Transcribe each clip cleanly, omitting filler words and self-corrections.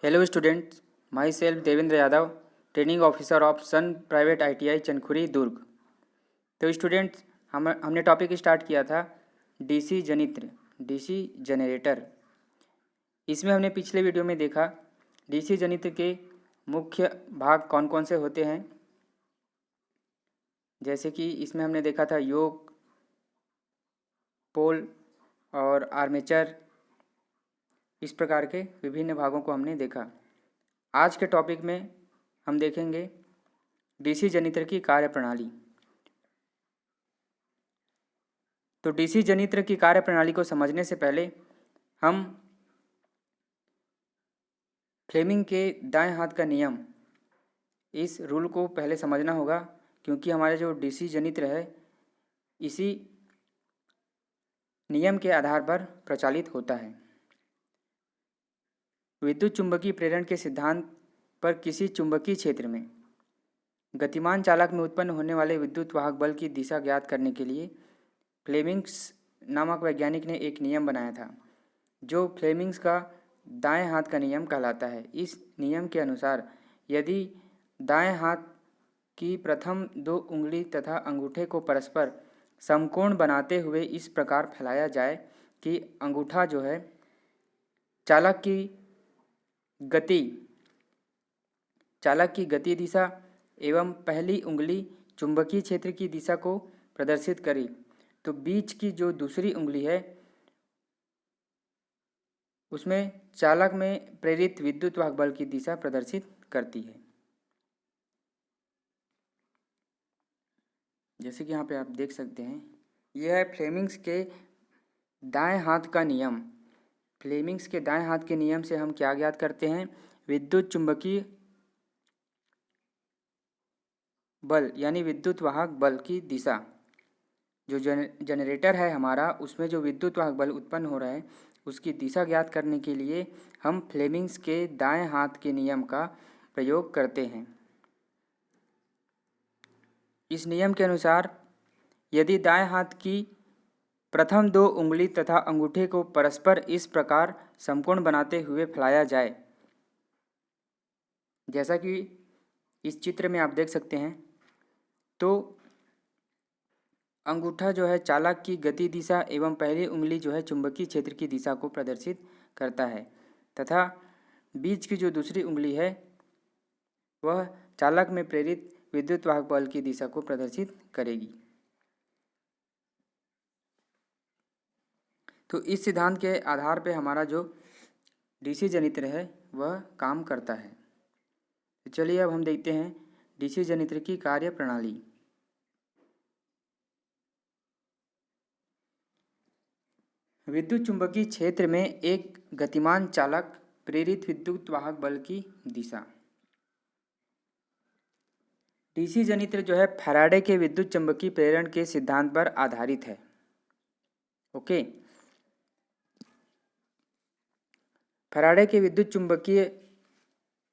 Hello students, myself Devendra Yadav, training officer of Sun private ITI Chankhuri Durg. तो students हमने topic start किया था डीसी जनित्र, डीसी जनरेटर। इसमें हमने पिछले वीडियो में देखा डीसी जनित्र के मुख्य भाग कौन कौन से होते हैं। जैसे कि इसमें हमने देखा था योक, पोल और आर्मेचर, इस प्रकार के विभिन्न भागों को हमने देखा। आज के टॉपिक में हम देखेंगे डीसी जनित्र की कार्यप्रणाली। तो डीसी जनित्र की कार्यप्रणाली को समझने से पहले हम फ्लेमिंग के दाएं हाथ का नियम, इस रूल को पहले समझना होगा, क्योंकि हमारे जो डीसी जनित्र है इसी नियम के आधार पर प्रचालित होता है। विद्युत चुंबकीय प्रेरण के सिद्धांत पर किसी चुंबकीय क्षेत्र में गतिमान चालक में उत्पन्न होने वाले विद्युत वाहक बल की दिशा ज्ञात करने के लिए फ्लेमिंग्स नामक वैज्ञानिक ने एक नियम बनाया था, जो फ्लेमिंग्स का दाएं हाथ का नियम कहलाता है। इस नियम के अनुसार यदि दाएं हाथ की प्रथम दो उंगली तथा अंगूठे को परस्पर समकोण बनाते हुए इस प्रकार फैलाया जाए कि अंगूठा जो है चालक की गति दिशा एवं पहली उंगली चुंबकीय क्षेत्र की दिशा को प्रदर्शित करे, तो बीच की जो दूसरी उंगली है उसमें चालक में प्रेरित विद्युत वाहक बल की दिशा प्रदर्शित करती है। जैसे कि यहाँ पे आप देख सकते हैं, यह है फ्लेमिंग्स के दाएं हाथ का नियम। फ्लेमिंग्स के दाएं हाथ के नियम से हम क्या ज्ञात करते हैं? विद्युत चुंबकीय बल यानी विद्युत वाहक बल की दिशा। जो जनरेटर है हमारा, उसमें जो विद्युत वाहक बल उत्पन्न हो रहा है उसकी दिशा ज्ञात करने के लिए हम फ्लेमिंग्स के दाएं हाथ के नियम का प्रयोग करते हैं। इस नियम के अनुसार यदि दाएं हाथ की प्रथम दो उंगली तथा अंगूठे को परस्पर इस प्रकार समकोण बनाते हुए फैलाया जाए, जैसा कि इस चित्र में आप देख सकते हैं, तो अंगूठा जो है चालक की गति दिशा एवं पहली उंगली जो है चुंबकीय क्षेत्र की दिशा को प्रदर्शित करता है, तथा बीच की जो दूसरी उंगली है वह चालक में प्रेरित विद्युत वाहक बल की दिशा को प्रदर्शित करेगी। तो इस सिद्धांत के आधार पे हमारा जो डीसी जनित्र है वह काम करता है। तो चलिए अब हम देखते हैं डीसी जनित्र की कार्यप्रणाली। विद्युत चुंबकीय क्षेत्र में एक गतिमान चालक प्रेरित विद्युत वाहक बल की दिशा। डीसी जनित्र जो है फैराडे के विद्युत चुंबकीय प्रेरण के सिद्धांत पर आधारित है। ओके, फैराडे के विद्युत चुंबकीय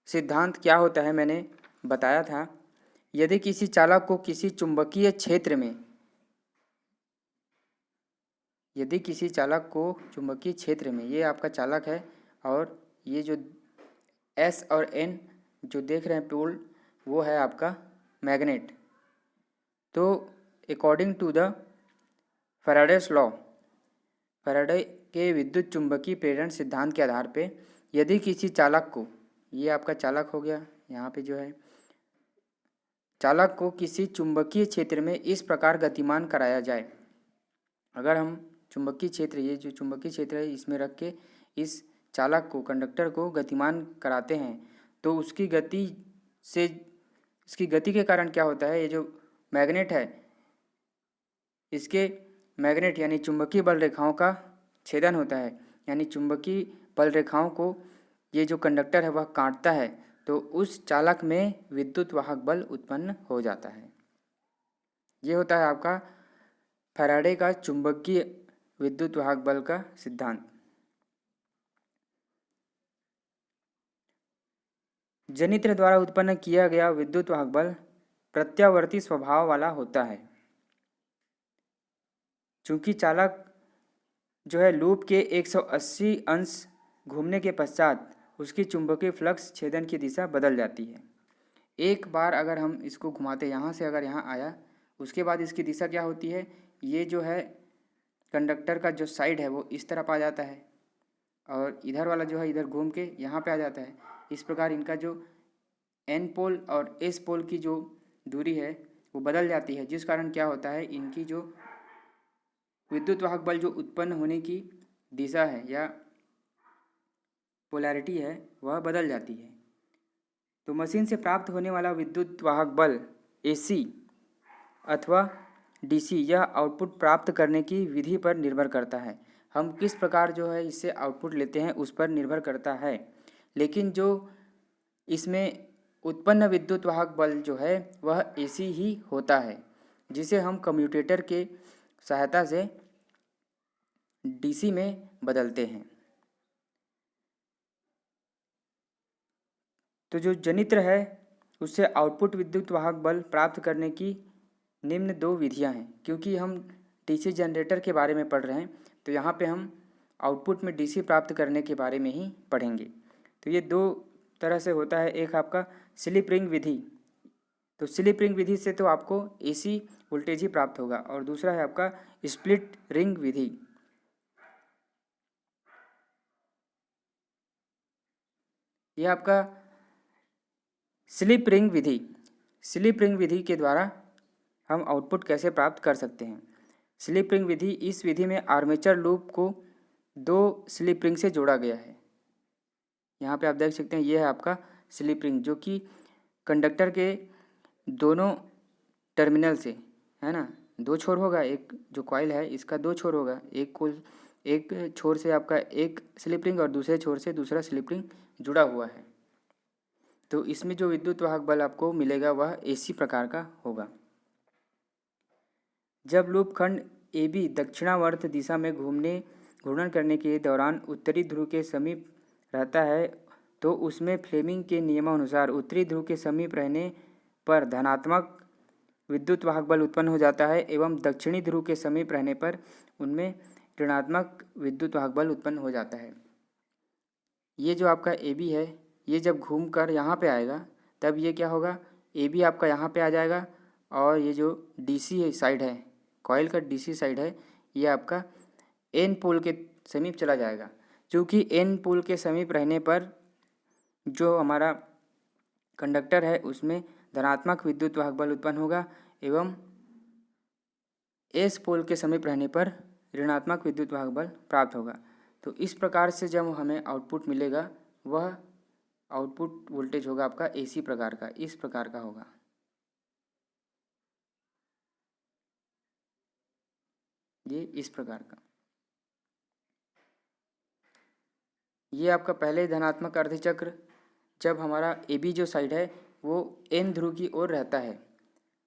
सिद्धांत क्या होता है मैंने बताया था। यदि किसी चालक को किसी चुंबकीय क्षेत्र में ये आपका चालक है और ये जो S और N जो देख रहे हैं पोल, वो है आपका मैग्नेट। तो according to the Faraday's law, Faraday के विद्युत चुंबकीय प्रेरण सिद्धांत के आधार पे यदि किसी चालक को, ये आपका चालक हो गया, यहाँ पे जो है चालक को किसी चुंबकीय क्षेत्र में इस प्रकार गतिमान कराया जाए। अगर हम चुंबकीय क्षेत्र, ये जो चुंबकीय क्षेत्र है इसमें रख के इस चालक को, कंडक्टर को गतिमान कराते हैं, तो उसकी गति के कारण क्या होता है, ये जो मैग्नेट है इसके मैग्नेट यानी चुंबकीय बल रेखाओं का छेदन होता है, यानी चुंबकीय बल रेखाओं को ये जो कंडक्टर है वह काटता है, तो उस चालक में विद्युत वाहक बल उत्पन्न हो जाता है। ये होता है आपका फैराडे का चुंबकीय विद्युत वाहक बल का सिद्धांत। जनित्र द्वारा उत्पन्न किया गया विद्युत वाहक बल प्रत्यावर्ती स्वभाव वाला होता है। चूंकि चालक जो है लूप के 180 अंश घूमने के पश्चात उसकी चुंबकीय फ्लक्स छेदन की दिशा बदल जाती है। एक बार अगर हम इसको घुमाते, यहाँ से अगर यहाँ आया, उसके बाद इसकी दिशा क्या होती है, ये जो है कंडक्टर का जो साइड है वो इस तरफ आ जाता है और इधर वाला जो है इधर घूम के यहाँ पे आ जाता है। इस प्रकार इनका जो एन पोल और एस पोल की जो दूरी है वो बदल जाती है, जिस कारण क्या होता है, इनकी जो विद्युत वाहक बल जो उत्पन्न होने की दिशा है या पोलैरिटी है वह बदल जाती है। तो मशीन से प्राप्त होने वाला विद्युत वाहक बल एसी अथवा डीसी यह आउटपुट प्राप्त करने की विधि पर निर्भर करता है। हम किस प्रकार जो है इससे आउटपुट लेते हैं उस पर निर्भर करता है, लेकिन जो इसमें उत्पन्न विद्युत वाहक बल जो है वह एसी ही होता है, जिसे हम कम्यूटेटर के सहायता से डीसी में बदलते हैं। तो जो जनित्र है उससे आउटपुट विद्युत वाहक बल प्राप्त करने की निम्न दो विधियां हैं। क्योंकि हम डीसी जनरेटर के बारे में पढ़ रहे हैं तो यहाँ पे हम आउटपुट में डीसी प्राप्त करने के बारे में ही पढ़ेंगे। तो ये दो तरह से होता है, एक आपका स्लिप रिंग विधि, तो स्लिप रिंग विधि से तो आपको एसी वोल्टेज ही प्राप्त होगा, और दूसरा है आपका स्प्लिट रिंग विधि। यह आपका स्लिप रिंग विधि, स्लिप रिंग विधि के द्वारा हम आउटपुट कैसे प्राप्त कर सकते हैं। स्लिप रिंग विधि, इस विधि में आर्मेचर लूप को दो स्लिप रिंग से जोड़ा गया है। यहाँ पे आप देख सकते हैं, ये है आपका स्लिप रिंग जो कि कंडक्टर के दोनों टर्मिनल से, है ना, दो छोर होगा, एक जो कॉइल है इसका दो छोर होगा, एक छोर से आपका एक स्लिप रिंग और दूसरे छोर से दूसरा स्लिप रिंग जुड़ा हुआ है। तो इसमें जो विद्युत वाहक बल आपको मिलेगा वह एसी प्रकार का होगा। जब लूप खंड ए बी दक्षिणावर्त दिशा में घूर्णन करने के दौरान उत्तरी ध्रुव के समीप रहता है तो उसमें फ्लेमिंग के नियमानुसार उत्तरी ध्रुव के समीप रहने पर धनात्मक विद्युत वाहक बल उत्पन्न हो जाता है एवं दक्षिणी ध्रुव के समीप रहने पर उनमें ऋणात्मक विद्युत वाहक बल उत्पन्न हो जाता है। ये जो आपका ए बी है, ये जब घूम कर यहाँ पे आएगा तब ये क्या होगा, ए बी आपका यहाँ पे आ जाएगा और ये जो डीसी साइड है, कॉइल का डीसी साइड है, ये आपका एन पोल के समीप चला जाएगा। क्योंकि एन पोल के समीप रहने पर जो हमारा कंडक्टर है उसमें धनात्मक विद्युत वाहक बल उत्पन्न होगा एवं एस पोल के समीप रहने पर ऋणात्मक विद्युत वाहक बल प्राप्त होगा। तो इस प्रकार से जब हमें आउटपुट मिलेगा वह आउटपुट वोल्टेज होगा आपका एसी प्रकार का, इस प्रकार का होगा। ये इस प्रकार का, ये आपका पहले धनात्मक अर्धचक्र जब हमारा ए बी जो साइड है वो एन ध्रुव की ओर रहता है।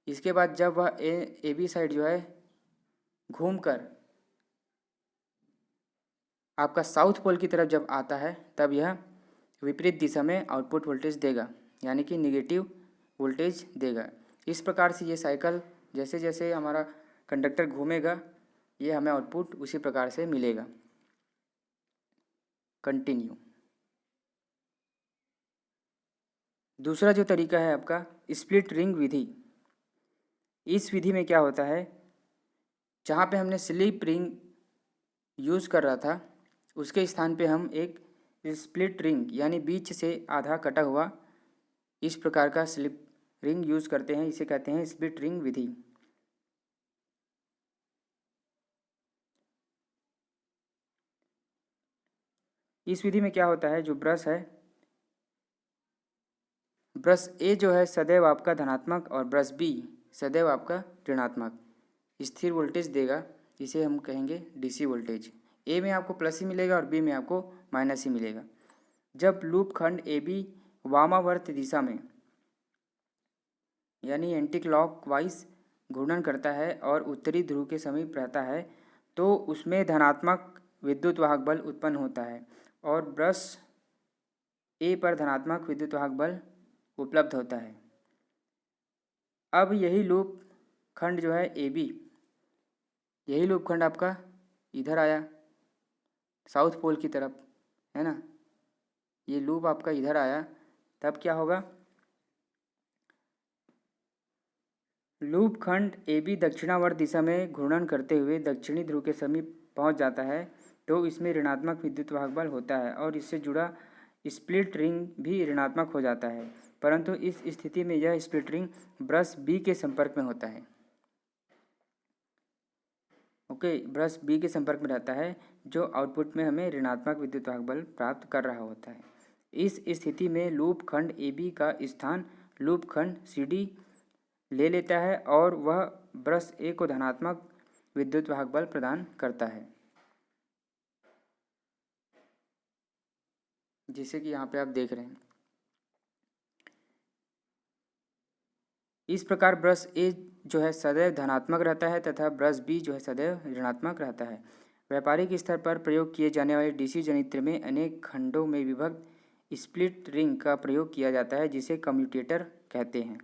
इसके बाद जब वह ए बी साइड जो है घूमकर आपका साउथ पोल की तरफ जब आता है तब यह विपरीत दिशा में आउटपुट वोल्टेज देगा, यानी कि निगेटिव वोल्टेज देगा। इस प्रकार से ये साइकिल जैसे जैसे हमारा कंडक्टर घूमेगा ये हमें आउटपुट उसी प्रकार से मिलेगा। कंटिन्यू। दूसरा जो तरीका है आपका स्प्लिट रिंग विधि। इस विधि में क्या होता है, जहाँ पे हमने स्लिप रिंग यूज़ कर रहा था उसके स्थान पे हम एक स्प्लिट रिंग यानी बीच से आधा कटा हुआ इस प्रकार का स्लिप रिंग यूज़ करते हैं। इसे कहते हैं स्प्लिट रिंग विधि। इस विधि में क्या होता है, जो ब्रश है, ब्रश ए जो है सदैव आपका धनात्मक और ब्रश बी सदैव आपका ऋणात्मक स्थिर वोल्टेज देगा। इसे हम कहेंगे डीसी वोल्टेज। ए में आपको प्लस ही मिलेगा और बी में आपको माइनस ही मिलेगा। जब लूप खंड ए बी वामावर्त दिशा में यानी एंटी क्लॉक वाइज घूर्णन करता है और उत्तरी ध्रुव के समीप रहता है तो उसमें धनात्मक विद्युत वाहक बल उत्पन्न होता है और ब्रश ए पर धनात्मक विद्युत वाहक बल उपलब्ध होता है। अब यही लूप खंड जो है ए बी, यही लूप खंड आपका इधर आया साउथ पोल की तरफ, है ना, ये लूप आपका इधर आया, तब क्या होगा, लूप खंड ए बी दक्षिणावर्त दिशा में घूर्णन करते हुए दक्षिणी ध्रुव के समीप पहुंच जाता है तो इसमें ऋणात्मक विद्युत वाहक बल होता है और इससे जुड़ा स्प्लिट रिंग भी ऋणात्मक हो जाता है, परंतु इस स्थिति में यह स्प्लिट रिंग ब्रश बी के संपर्क में होता है। ओके, ब्रश बी के संपर्क में रहता है जो आउटपुट में हमें ऋणात्मक विद्युत वाहक बल प्राप्त कर रहा होता है। इस स्थिति में लूप खंड ए बी का स्थान लूप खंड सी डी ले लेता है और वह ब्रश ए को धनात्मक विद्युत वाहक बल प्रदान करता है, जैसे कि यहाँ पे आप देख रहे हैं। इस प्रकार ब्रश ए जो है सदैव धनात्मक रहता है तथा ब्रश बी जो है सदैव ऋणात्मक रहता है। व्यापारिक स्तर पर प्रयोग किए जाने वाले डीसी जनित्र में अनेक खंडों में विभक्त स्प्लिट रिंग का प्रयोग किया जाता है जिसे कम्यूटेटर कहते हैं।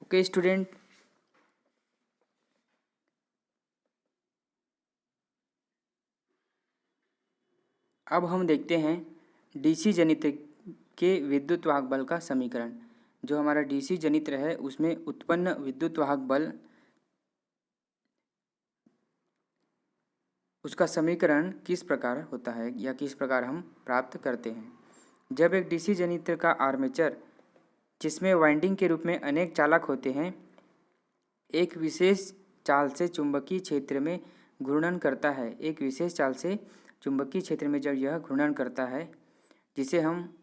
ओके स्टूडेंट, अब हम देखते हैं डीसी जनित्र के विद्युत वाहक बल का समीकरण। जो हमारा डीसी जनित्र है उसमें उत्पन्न विद्युत वाहक बल, उसका समीकरण किस प्रकार होता है या किस प्रकार हम प्राप्त करते हैं। जब एक डीसी जनित्र का आर्मेचर, जिसमें वाइंडिंग के रूप में अनेक चालक होते हैं, एक विशेष चाल से चुंबकीय क्षेत्र में घूर्णन करता है, एक विशेष चाल से चुंबकीय क्षेत्र में जब यह घूर्णन करता है, जिसे हम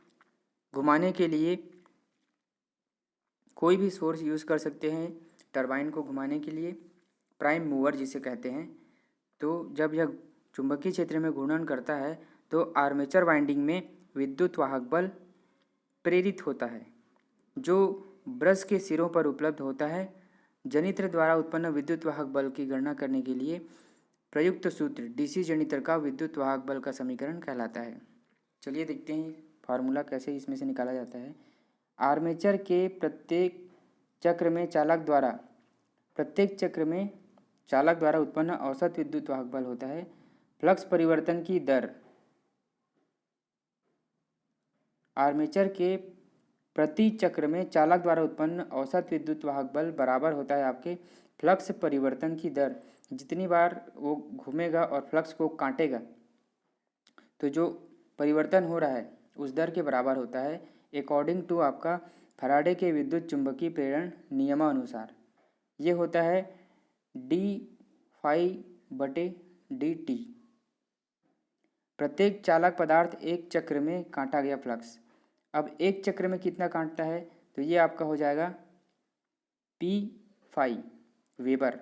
घुमाने के लिए कोई भी सोर्स यूज़ कर सकते हैं, टरबाइन को घुमाने के लिए प्राइम मूवर जिसे कहते हैं। तो जब यह चुंबकीय क्षेत्र में घूर्णन करता है तो आर्मेचर वाइंडिंग में विद्युत वाहक बल प्रेरित होता है जो ब्रश के सिरों पर उपलब्ध होता है। जनित्र द्वारा उत्पन्न विद्युत वाहक बल की गणना करने के लिए प्रयुक्त सूत्र डीसी जनित्र का विद्युत वाहक बल का समीकरण कहलाता है। चलिए देखते हैं फार्मूला कैसे इसमें से निकाला जाता है। आर्मेचर के प्रत्येक चक्र में चालक द्वारा उत्पन्न औसत विद्युत वाहक बल होता है फ्लक्स परिवर्तन की दर। आर्मेचर के प्रति चक्र में चालक द्वारा उत्पन्न औसत विद्युत वाहक बल बराबर होता है आपके फ्लक्स परिवर्तन की दर। जितनी बार वो घूमेगा और फ्लक्स को काटेगा तो जो परिवर्तन हो रहा है उस दर के बराबर होता है अकॉर्डिंग टू आपका फैराडे के विद्युत चुंबकीय प्रेरण नियमानुसार। ये होता है d∅/dt। प्रत्येक चालक पदार्थ एक चक्र में काटा गया फ्लक्स। अब एक चक्र में कितना काटता है तो ये आपका हो जाएगा p∅ वेबर।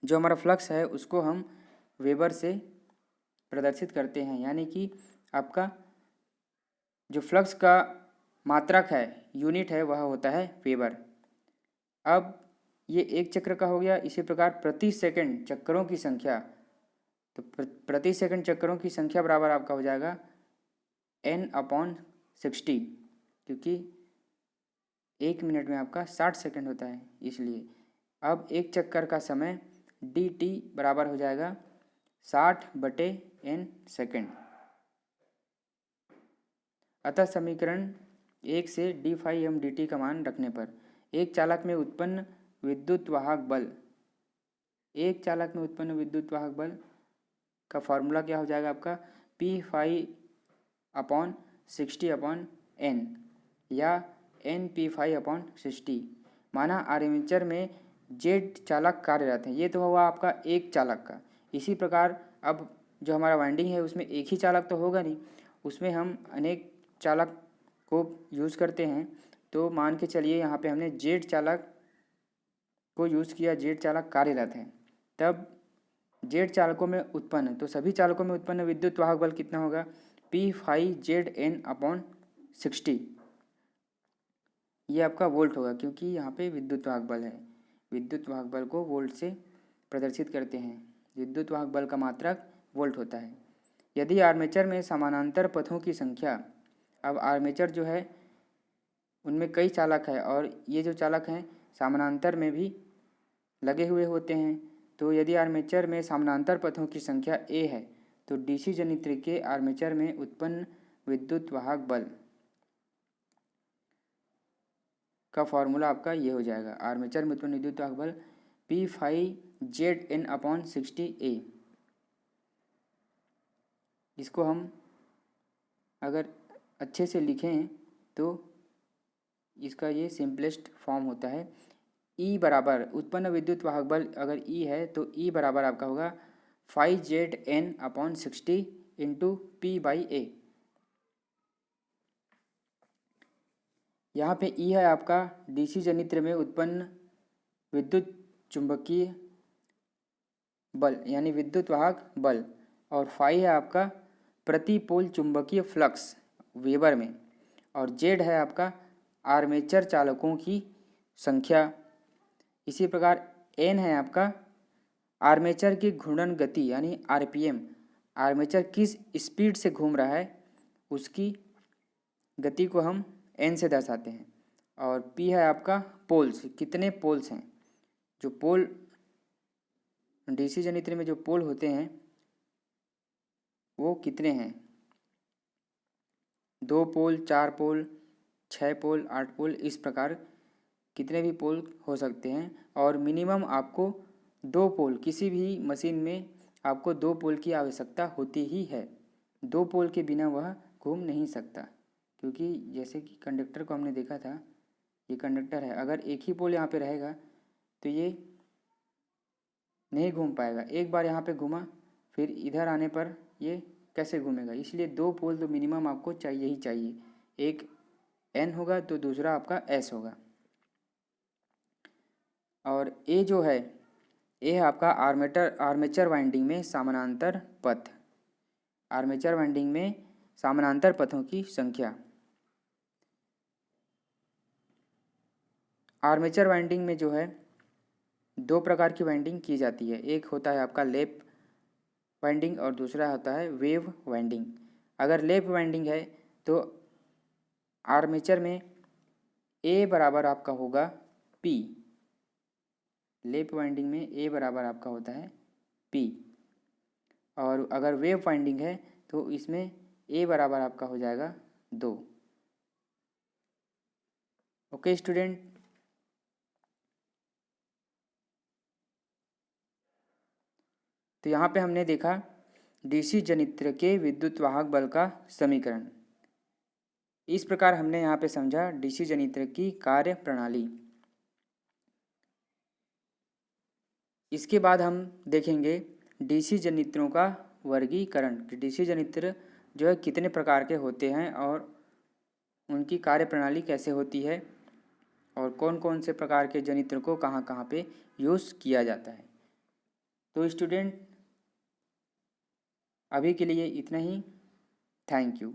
जो हमारा फ्लक्स है उसको हम वेबर से प्रदर्शित करते हैं, यानी कि आपका जो फ्लक्स का मात्रक है, यूनिट है, वह होता है वेबर। अब ये एक चक्र का हो गया। इसी प्रकार प्रति सेकंड चक्करों की संख्या, तो प्रति सेकंड चक्करों की संख्या बराबर आपका हो जाएगा n/60, क्योंकि एक मिनट में आपका 60 सेकंड होता है इसलिए। अब एक चक्कर का समय dt बराबर हो जाएगा 60/n सेकंड। अतः समीकरण 1 से d∅m/dt का मान रखने पर एक चालक में उत्पन्न विद्युत वाहक बल का फॉर्मूला क्या हो जाएगा आपका p∅/60/n या n p∅/60। माना आर्मेचर में जेड चालक कार्यरत हैं। ये तो हुआ आपका एक चालक का। इसी प्रकार अब जो हमारा वाइंडिंग है उसमें एक ही चालक तो होगा नहीं, उसमें हम अनेक चालक को यूज़ करते हैं। तो मान के चलिए यहाँ पे हमने जेड चालक को यूज़ किया, जेड चालक कार्यरत हैं। तब जेड चालकों में उत्पन्न, तो सभी चालकों में उत्पन्न विद्युत वाहक बल कितना होगा p∅Zn/60। ये आपका वोल्ट होगा क्योंकि यहाँ पे विद्युत वाहक बल है। विद्युत वाहक बल को वोल्ट से प्रदर्शित करते हैं। विद्युत वाहक बल का मात्रक वोल्ट होता है। यदि आर्मेचर में समानांतर पथों की संख्या, अब आर्मेचर जो है उनमें कई चालक है और ये जो चालक हैं समानांतर में भी लगे हुए होते हैं। तो यदि आर्मेचर में समानांतर पथों की संख्या a है तो डीसी जनित्र के आर्मेचर में उत्पन्न विद्युत वाहक बल का फॉर्मूला आपका ये हो जाएगा। आर्मेचर में उत्पन्न विद्युत वाहक बल P∅Zn/60A। इसको हम अगर अच्छे से लिखें तो इसका ये सिंपलेस्ट फॉर्म होता है। E बराबर उत्पन्न विद्युत वाहक बल अगर E है तो E बराबर आपका होगा 5Zn/60 इंटू P/A। यहाँ पे E है आपका डीसी जनित्र में उत्पन्न विद्युत चुंबकीय बल यानी विद्युत वाहक बल, और फाई है आपका प्रति पोल चुंबकीय फ्लक्स वेबर में, और जेड है आपका आर्मेचर चालकों की संख्या। इसी प्रकार एन है आपका आर्मेचर की घूर्णन गति यानी आरपीएम, आर्मेचर किस स्पीड से घूम रहा है उसकी गति को हम एन से दर्शाते हैं। और पी है आपका पोल्स, कितने पोल्स हैं, जो पोल डीसी जनित्र में जो पोल होते हैं वो कितने हैं, 2 पोल, 4 पोल, 6 पोल, 8 पोल, इस प्रकार कितने भी पोल हो सकते हैं। और मिनिमम आपको 2 पोल, किसी भी मशीन में आपको 2 पोल की आवश्यकता होती ही है। 2 पोल के बिना वह घूम नहीं सकता, क्योंकि जैसे कि कंडक्टर को हमने देखा था, ये कंडक्टर है, अगर एक ही पोल यहाँ पे रहेगा तो ये नहीं घूम पाएगा। एक बार यहाँ पे घूमा फिर इधर आने पर ये कैसे घूमेगा, इसलिए 2 पोल तो मिनिमम आपको चाहिए ही चाहिए। एक एन होगा तो दूसरा आपका एस होगा। और ए जो है, ए है आपका आर्मेचर वाइंडिंग में समानांतर पथ, आर्मेचर वाइंडिंग में समानांतर पथों की संख्या। आर्मेचर वाइंडिंग में जो है 2 प्रकार की वाइंडिंग की जाती है, एक होता है आपका लैप वाइंडिंग और दूसरा होता है वेव वाइंडिंग। अगर लैप वाइंडिंग है तो आर्मेचर में ए बराबर आपका होगा पी, लैप वाइंडिंग में ए बराबर आपका होता है पी। और अगर वेव वाइंडिंग है तो इसमें ए बराबर आपका हो जाएगा 2। ओके स्टूडेंट, तो यहाँ पे हमने देखा डीसी जनित्र के विद्युत वाहक बल का समीकरण। इस प्रकार हमने यहाँ पे समझा डीसी जनित्र की कार्य प्रणाली। इसके बाद हम देखेंगे डीसी जनित्रों का वर्गीकरण, डीसी जनित्र जो है कितने प्रकार के होते हैं और उनकी कार्य प्रणाली कैसे होती है, और कौन कौन से प्रकार के जनित्र को कहाँ कहाँ पे यूज़ किया जाता है। तो स्टूडेंट अभी के लिए इतना ही। Thank you.